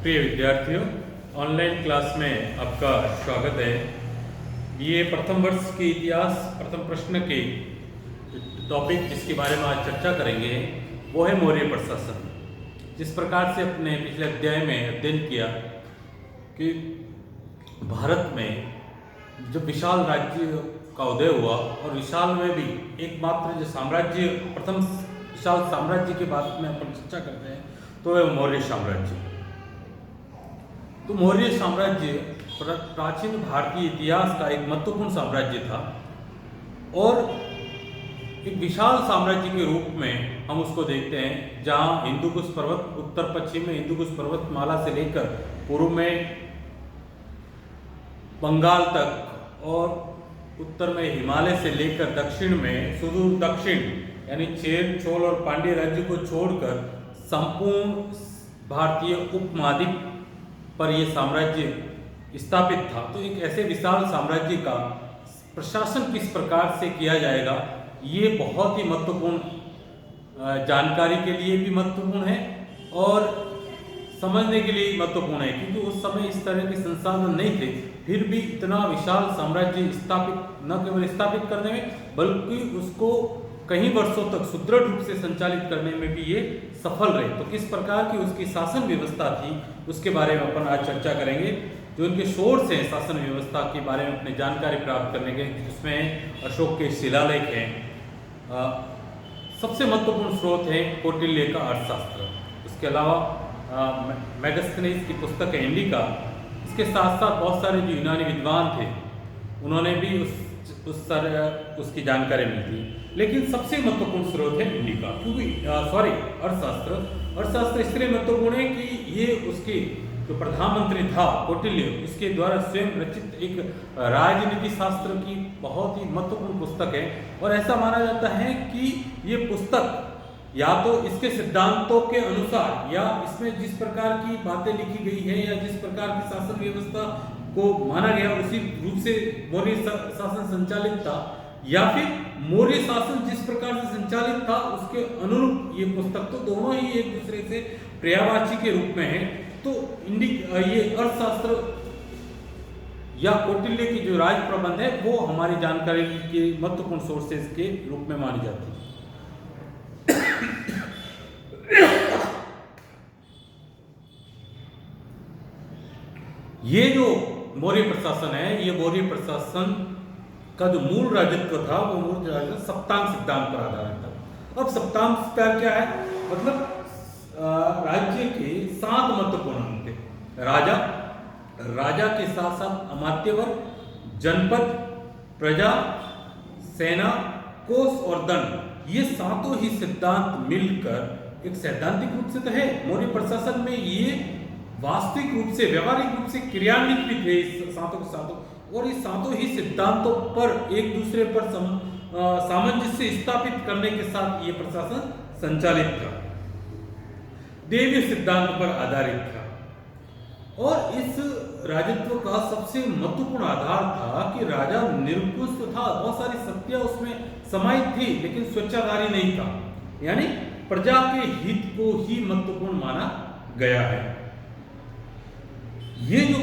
प्रिय विद्यार्थियों, online class में आपका स्वागत है। ये प्रथम वर्ष के इतिहास प्रथम प्रश्न के टॉपिक जिसके बारे में आज चर्चा करेंगे वो है मौर्य प्रशासन। जिस प्रकार से अपने पिछले अध्याय में अध्ययन किया कि भारत में जब विशाल राज्य का उदय हुआ और विशाल में भी एकमात्र जो साम्राज्य प्रथम विशाल साम्राज्य की बात में अपन चर्चा करते हैं तो वह मौर्य साम्राज्य। तो मौर्य साम्राज्य प्राचीन भारतीय इतिहास का एक महत्वपूर्ण साम्राज्य था और एक विशाल साम्राज्य के रूप में हम उसको देखते हैं, जहाँ हिंदुकुश पर्वत उत्तर पश्चिम में हिंदुकुश पर्वतमाला से लेकर पूर्व में बंगाल तक और उत्तर में हिमालय से लेकर दक्षिण में सुदूर दक्षिण यानी चेर चोल और पांड्य राज्य को छोड़कर संपूर्ण भारतीय उपमहाद्वीप पर यह साम्राज्य स्थापित था। तो एक ऐसे विशाल साम्राज्य का प्रशासन किस प्रकार से किया जाएगा, ये बहुत ही महत्वपूर्ण जानकारी के लिए भी महत्वपूर्ण है और समझने के लिए महत्वपूर्ण है, क्योंकि उस समय इस तरह के संसाधन नहीं थे। फिर भी इतना विशाल साम्राज्य स्थापित न केवल स्थापित करने में बल्कि उसको कई वर्षों तक सुदृढ़ रूप से संचालित करने में भी ये सफल रहे। तो किस प्रकार की उसकी शासन व्यवस्था थी उसके बारे में अपन आज चर्चा करेंगे। जो उनके सोर्स हैं शासन व्यवस्था के बारे में अपनी जानकारी प्राप्त करने के, उसमें अशोक के शिलालेख हैं। सबसे महत्वपूर्ण स्रोत है कौटिल्य का अर्थशास्त्र। उसके अलावा मेगास्थनीज की पुस्तक है इंडिका। इसके साथ साथ बहुत सारे जो यूनानी विद्वान थे उन्होंने भी उसकी जानकारी मिलती, लेकिन सबसे महत्वपूर्ण स्रोत है इंडिका। क्योंकि अर्थशास्त्र इसलिए महत्वपूर्ण है कि ये उसके जो प्रधानमंत्री था कौटिल्य, उसके द्वारा स्वयं रचित एक राजनीति शास्त्र की बहुत ही महत्वपूर्ण पुस्तक है। और ऐसा माना जाता है कि ये पुस्तक या तो इसके सिद्धांतों के अनुसार या इसमें जिस प्रकार की बातें लिखी गई है या जिस प्रकार की शासन व्यवस्था को माना गया उसी रूप से मौर्य शासन संचालित था, या फिर मौर्य शासन जिस प्रकार से संचालित था उसके अनुरूप ये पुस्तक, तो दोनों ही एक दूसरे से पर्यायवाची के रूप में है। तो ये अर्थशास्त्र या कौटिल्य की जो राज प्रबंध है वो हमारी जानकारी के महत्वपूर्ण सोर्सेज के रूप में मानी जाती है। ये जो मौर्य प्रशासन है, ये मौर्य प्रशासन का जो मूल राजत्व था वो मूल राजत्व सप्तांग सिद्धांत पर आधारित था। अब सप्तांग सिद्धांत क्या है, मतलब राज्य के 7 महत्वपूर्ण अंग थे। राजा के साथ साथ अमात्यवर्ग, जनपद, प्रजा, सेना, कोष और दंड, ये सातों ही सिद्धांत मिलकर एक सैद्धांतिक रूप से तो है मौर्य प्रशासन में, ये वास्तविक रूप से व्यावहारिक रूप से क्रियान्वित भी थे सातों के सातों, और इस सातों ही सिद्धांतों पर एक दूसरे पर सामंजस्य स्थापित करने के साथ ये प्रशासन संचालित था, देवीय सिद्धांत पर आधारित था। और इस राजत्व का सबसे महत्वपूर्ण आधार था कि राजा निरंकुश था, बहुत सारी शक्तियां उसमें समाहित थी, लेकिन स्वेच्छाधारी नहीं था, यानी प्रजा के हित को ही महत्वपूर्ण माना गया है। ये जो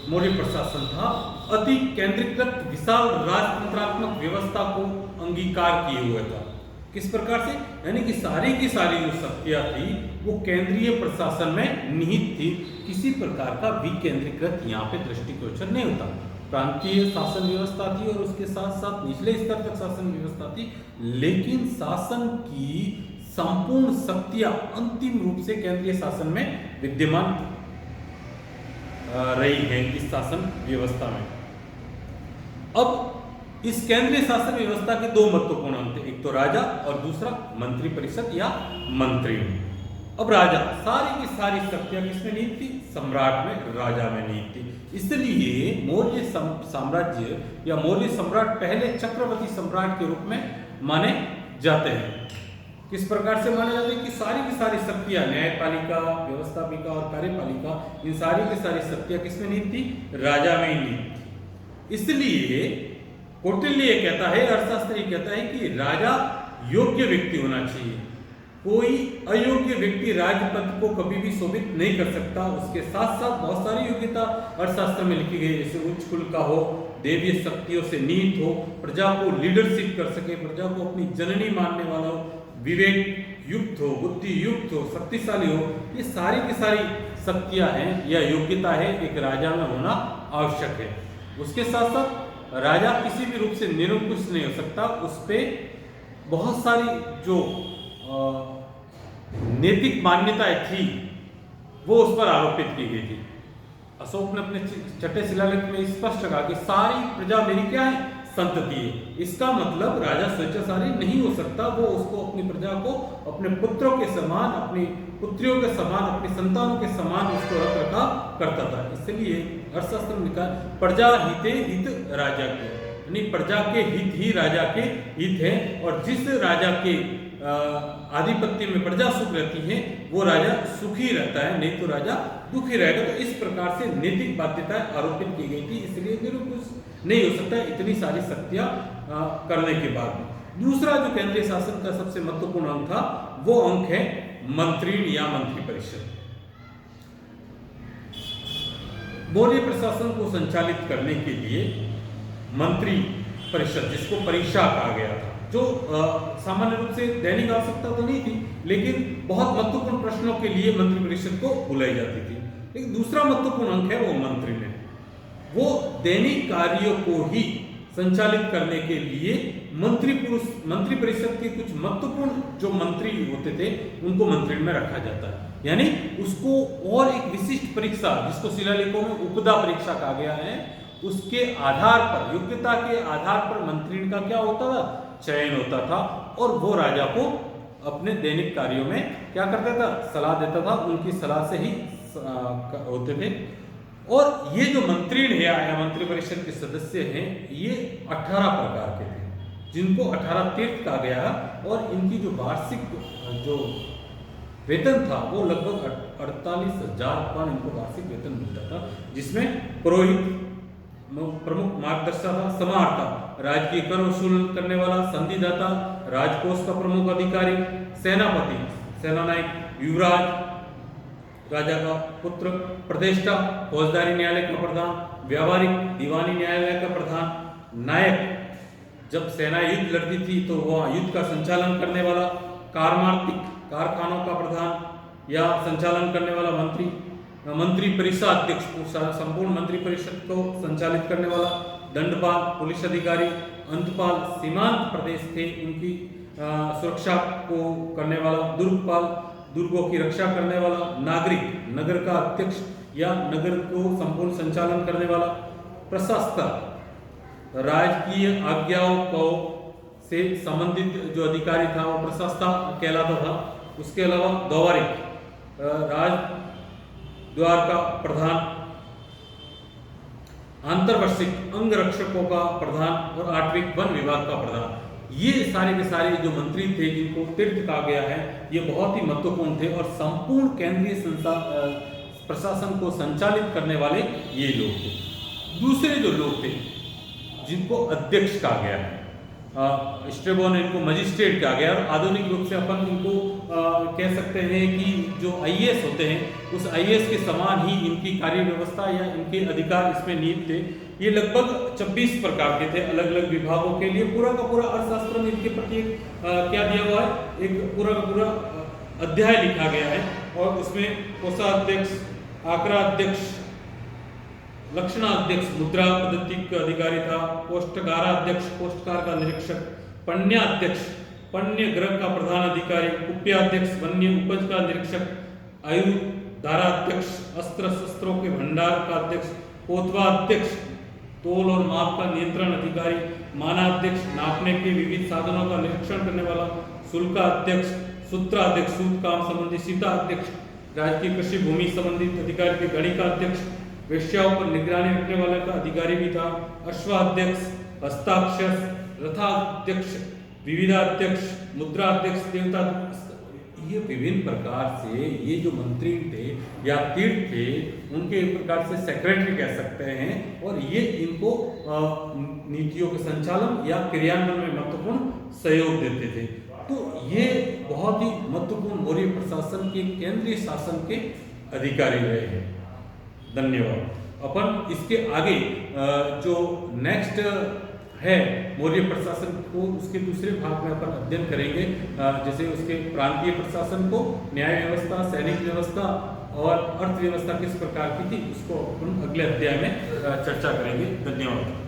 मौर्य प्रशासन था अति केंद्रीकृत विशाल राजतंत्रात्मक व्यवस्था को अंगीकार किए हुए था। किस प्रकार से, यानी कि सारी की सारी जो शक्तियां थी वो केंद्रीय प्रशासन में निहित थी। किसी प्रकार का विकेंद्रीकृत यहाँ पे दृष्टिगोचर नहीं होता। प्रांतीय शासन व्यवस्था थी और उसके साथ साथ निचले स्तर तक शासन व्यवस्था थी, लेकिन शासन की संपूर्ण शक्तियां अंतिम रूप से केंद्रीय शासन में विद्यमान रही है इस शासन व्यवस्था में। अब इस केंद्रीय शासन व्यवस्था के 2 महत्वपूर्ण अंग थे, एक तो राजा और दूसरा मंत्री परिषद या मंत्री। अब राजा, सारी की सारी शक्तियां किसमें निहित थी, सम्राट में, राजा में निहित थी। इसलिए मौर्य साम्राज्य या मौर्य सम्राट पहले चक्रवर्ती सम्राट के रूप में माने जाते हैं। किस प्रकार से माना जाता है कि सारी की सारी शक्तियां, न्यायपालिका, व्यवस्थापिका और कार्यपालिका, इन सारी की सारी शक्तियां किसमें निहित थी, राजा में ही निहित थी। इसलिए कौटिल्य कहता है, अर्थशास्त्री कहता है कि राजा योग्य व्यक्ति होना चाहिए। कोई अयोग्य व्यक्ति राजपद को कभी भी शोभित नहीं कर सकता। उसके साथ साथ बहुत सारी योग्यता अर्थशास्त्र में लिखी गई, जैसे उच्च कुल का हो, देवीय शक्तियों से नीत हो, प्रजा को लीडरशिप कर सके, प्रजा को अपनी जननी मानने वाला हो, विवेक युक्त हो, बुद्धि युक्त हो, शक्तिशाली हो। ये सारी की सारी शक्तियां हैं या योग्यता है एक राजा में होना आवश्यक है। उसके साथ साथ राजा किसी भी रूप से निरंकुश नहीं हो सकता। उस पर बहुत सारी जो नैतिक मान्यताएं थी वो उस पर आरोपित की गई थी। अशोक ने अपने छठे शिलालेख में स्पष्ट कहा कि सारी प्रजा मेरी क्या है, संतति है। इसका मतलब राजा स्वेच्छाचारी नहीं हो सकता, वो उसको अपनी प्रजा को अपने पुत्रों के समान, अपनी पुत्रियों के समान, अपनी संतानों के समान उसको रख रखा करता था। इसलिए अर्थशास्त्र में लिखा प्रजा हिते हित राजा के, यानी प्रजा के हित ही राजा के हित है। और जिस राजा के आधिपत्य में प्रजा सुख रहती है वो राजा सुखी रहता है, नहीं तो राजा दुखी रहेगा। तो इस प्रकार से नैतिक बाध्यताएं आरोपित की गई थी, इसलिए निरंकुश नहीं हो सकता इतनी सारी शक्तियां करने के बाद में। दूसरा जो केंद्रीय शासन का सबसे महत्वपूर्ण अंग था वो अंक है मंत्रिण या मंत्री परिषद। मौर्य प्रशासन को संचालित करने के लिए मंत्री परिषद, जिसको परीक्षा कहा गया था, जो सामान्य रूप से दैनिक आवश्यकता तो नहीं थी, लेकिन बहुत महत्वपूर्ण प्रश्नों के लिए मंत्री परिषद को बुलाई जाती थी। एक दूसरा महत्वपूर्ण अंक है वो मंत्री ने, वो दैनिक कार्यों को ही संचालित करने के लिए मंत्री परिषद के कुछ महत्वपूर्ण जो मंत्री होते थे उनको मंत्री में रखा जाता है। यानी उसको और एक विशिष्ट परीक्षा, जिसको शिलालेखों में उपदा परीक्षा कहा गया है, उसके आधार पर, योग्यता के आधार पर मंत्री का क्या होता था, चयन होता था। और वो राजा को अपने दैनिक कार्यों में क्या करता था, सलाह देता था, उनकी सलाह से ही होते थे। और ये जो मंत्री है या मंत्री परिषद के सदस्य हैं, ये 18 प्रकार के थे, जिनको 18 तीर्थ कहा गया। और इनकी जो वार्षिक जो वेतन था वो लगभग 48,000 पाउंड इनको वार्षिक वेतन मिलता था, जिसमें पुरोहित प्रमुख मार्गदर्शक था, समाहर्ता राजकीय कर वसूल करने वाला, संधिदाता राजकोष का प्रमुख अधिकारी, सेनापति सेनानायक, युवराज राजा का पुत्र, प्रतिष्ठा फौजदारी न्यायालय का प्रधान, व्यावहारिक दीवानी न्यायालय का प्रधान, नायक जब सेना युद्ध लड़ती थी तो वह युद्ध का संचालन करने वाला, कारमार्थिक कारखानों का प्रधान या संचालन करने वाला मंत्री, मंत्री परिषद अध्यक्ष, संपूर्ण मंत्री परिषद को संचालित करने वाला, दंडपाल पुलिस अधिकारी, अंतपाल सीमांत प्रदेश थे उनकी सुरक्षा को करने वाला, दुर्गपाल दुर्गों की रक्षा करने वाला, नागरिक नगर का अध्यक्ष या नगर को संपूर्ण संचालन करने वाला, प्रशासक राजकीय आज्ञाओं को से संबंधित जो अधिकारी था वो प्रशासक कहलाता था। उसके अलावा द्वारिक राज द्वार का प्रधान, अंतर्वर्षिक अंगरक्षकों का प्रधान और आठविक वन विभाग का प्रधान। ये सारे के सारे जो मंत्री थे जिनको तीर्थ कहा गया है, ये बहुत ही महत्वपूर्ण थे और संपूर्ण केंद्रीय प्रशासन को संचालित करने वाले ये लोग थे। दूसरे जो लोग थे जिनको अध्यक्ष कहा गया है, स्ट्रेबो ने इनको मजिस्ट्रेट कहा गया, और आधुनिक रूप से अपन इनको कह सकते हैं कि जो आईएएस होते हैं उस आईएएस के समान ही इनकी कार्य व्यवस्था या इनके अधिकार इसमें निहित थे। ये लगभग 26 प्रकार के थे अलग अलग विभागों के लिए। पूरा का पूरा अर्थशास्त्र में इनके प्रति क्या दिया हुआ है, एक पूरा का पूरा अध्याय लिखा गया है, और उसमें कोषाध्यक्ष, आंकड़ा अध्यक्ष, लक्षणाध्यक्ष मुद्रा पद्धति का अधिकारी था, कोष्ठकाराध्यक्ष कोष्ठकार का निरीक्षक, पण्याध्यक्ष पण्य ग्रह का प्रधान अधिकारी, कुप्याध्यक्ष वन्य उपज का निरीक्षक, आयु धाराध्यक्ष अस्त्र शस्त्रों के भंडार का अध्यक्ष, कोतवाध्यक्ष तोल और माप का नियंत्रण अधिकारी, मानाध्यक्ष नापने के विविध साधनों का निरीक्षण करने वाला, शुल्काध्यक्ष, सूत्राध्यक्ष सूत काम संबंधी, सीताध्यक्ष राजकीय कृषि भूमि संबंधित अधिकारी के गणिका अध्यक्ष, वेश्याओं पर निगरानी रखने वाले का अधिकारी भी था, अश्वाध्यक्ष, हस्ताक्षर, रथाध्यक्ष, विविधाध्यक्ष, मुद्राध्यक्ष, देवता। ये विभिन्न प्रकार से ये जो मंत्री थे या तीर्थ थे उनके एक प्रकार से सेक्रेटरी कह सकते हैं, और ये इनको नीतियों के संचालन या क्रियान्वयन में महत्वपूर्ण सहयोग देते थे। तो ये बहुत ही महत्वपूर्ण मौर्य प्रशासन के केंद्रीय शासन के अधिकारी रहे हैं। धन्यवाद। अपन इसके आगे जो नेक्स्ट है मौर्य प्रशासन को, उसके दूसरे भाग में अपन अध्ययन करेंगे, जैसे उसके प्रांतीय प्रशासन को, न्याय व्यवस्था, सैनिक व्यवस्था और अर्थव्यवस्था किस प्रकार की थी, उसको अपन अगले अध्याय में चर्चा करेंगे। धन्यवाद।